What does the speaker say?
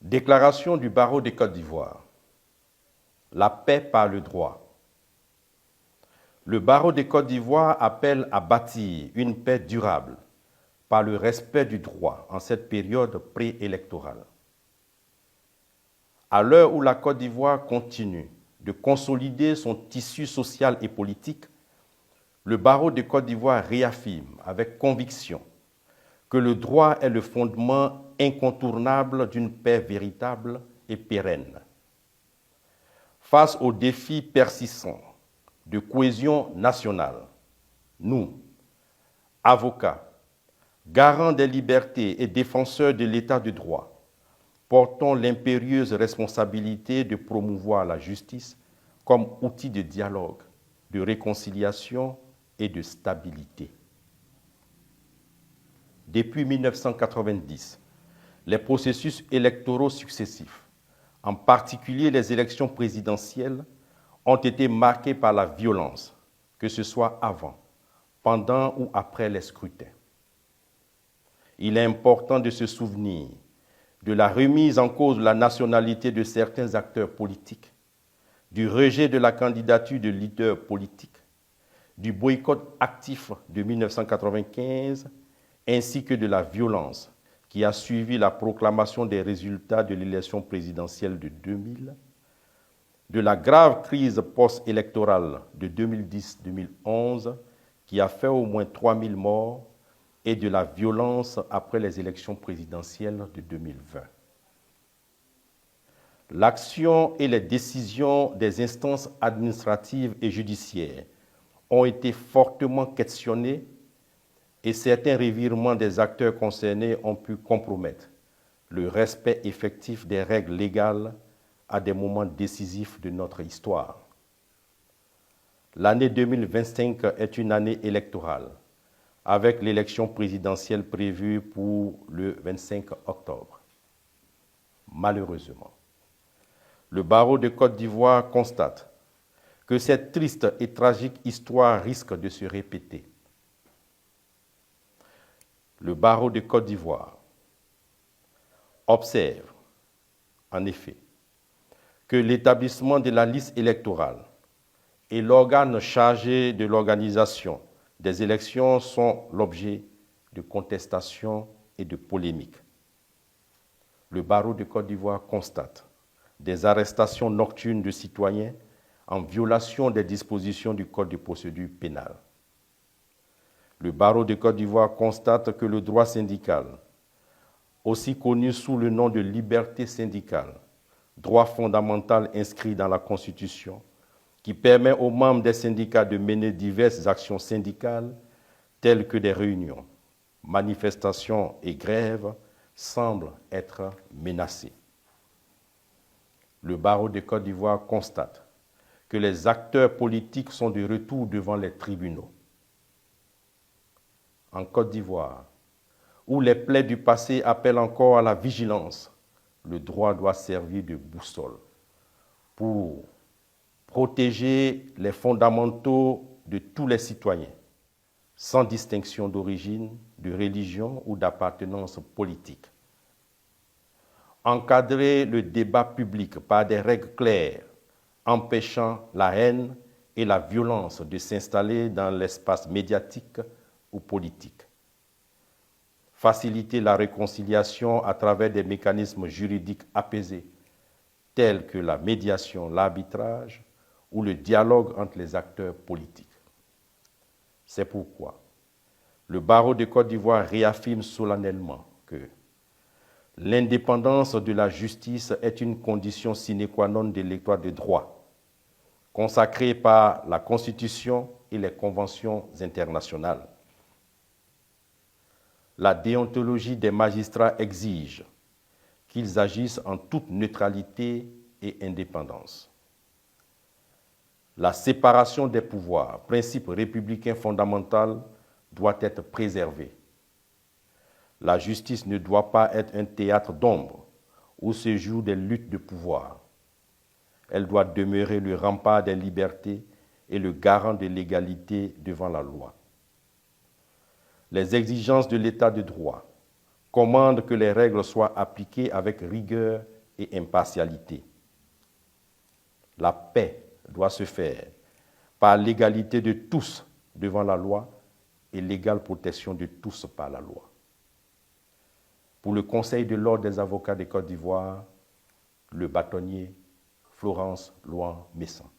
Déclaration du barreau de Côte d'Ivoire. La paix par le droit. Le barreau de Côte d'Ivoire appelle à bâtir une paix durable par le respect du droit en cette période préélectorale. À l'heure où la Côte d'Ivoire continue de consolider son tissu social et politique, le barreau de Côte d'Ivoire réaffirme avec conviction que le droit est le fondement incontournable d'une paix véritable et pérenne. Face aux défis persistants de cohésion nationale, nous, avocats, garants des libertés et défenseurs de l'état de droit, portons l'impérieuse responsabilité de promouvoir la justice comme outil de dialogue, de réconciliation et de stabilité. Depuis 1990, les processus électoraux successifs, en particulier les élections présidentielles, ont été marqués par la violence, que ce soit avant, pendant ou après les scrutins. Il est important de se souvenir de la remise en cause de la nationalité de certains acteurs politiques, du rejet de la candidature de leaders politiques, du boycott actif de 1995, ainsi que de la violence qui a suivi la proclamation des résultats de l'élection présidentielle de 2000, de la grave crise post-électorale de 2010-2011 qui a fait au moins 3000 morts et de la violence après les élections présidentielles de 2020. L'action et les décisions des instances administratives et judiciaires ont été fortement questionnées et certains revirements des acteurs concernés ont pu compromettre le respect effectif des règles légales à des moments décisifs de notre histoire. L'année 2025 est une année électorale, avec l'élection présidentielle prévue pour le 25 octobre. Malheureusement, le barreau de Côte d'Ivoire constate que cette triste et tragique histoire risque de se répéter. Le barreau de Côte d'Ivoire observe, en effet, que l'établissement de la liste électorale et l'organe chargé de l'organisation des élections sont l'objet de contestations et de polémiques. Le barreau de Côte d'Ivoire constate des arrestations nocturnes de citoyens en violation des dispositions du Code de procédure pénale. Le barreau de Côte d'Ivoire constate que le droit syndical, aussi connu sous le nom de liberté syndicale, droit fondamental inscrit dans la Constitution, qui permet aux membres des syndicats de mener diverses actions syndicales, telles que des réunions, manifestations et grèves, semble être menacé. Le barreau de Côte d'Ivoire constate que les acteurs politiques sont de retour devant les tribunaux. En Côte d'Ivoire, où les plaies du passé appellent encore à la vigilance, le droit doit servir de boussole pour protéger les fondamentaux de tous les citoyens, sans distinction d'origine, de religion ou d'appartenance politique. Encadrer le débat public par des règles claires, empêchant la haine et la violence de s'installer dans l'espace médiatique ou politique. Faciliter la réconciliation à travers des mécanismes juridiques apaisés, tels que la médiation, l'arbitrage ou le dialogue entre les acteurs politiques. C'est pourquoi le barreau de Côte d'Ivoire réaffirme solennellement que l'indépendance de la justice est une condition sine qua non de l'état de droit, consacrée par la Constitution et les conventions internationales. La déontologie des magistrats exige qu'ils agissent en toute neutralité et indépendance. La séparation des pouvoirs, principe républicain fondamental, doit être préservée. La justice ne doit pas être un théâtre d'ombre où se jouent des luttes de pouvoir. Elle doit demeurer le rempart des libertés et le garant de l'égalité devant la loi. Les exigences de l'état de droit commande que les règles soient appliquées avec rigueur et impartialité. La paix doit se faire par l'égalité de tous devant la loi et l'égale protection de tous par la loi. Pour le Conseil de l'Ordre des avocats de Côte d'Ivoire, le bâtonnier Florence Louan Messan.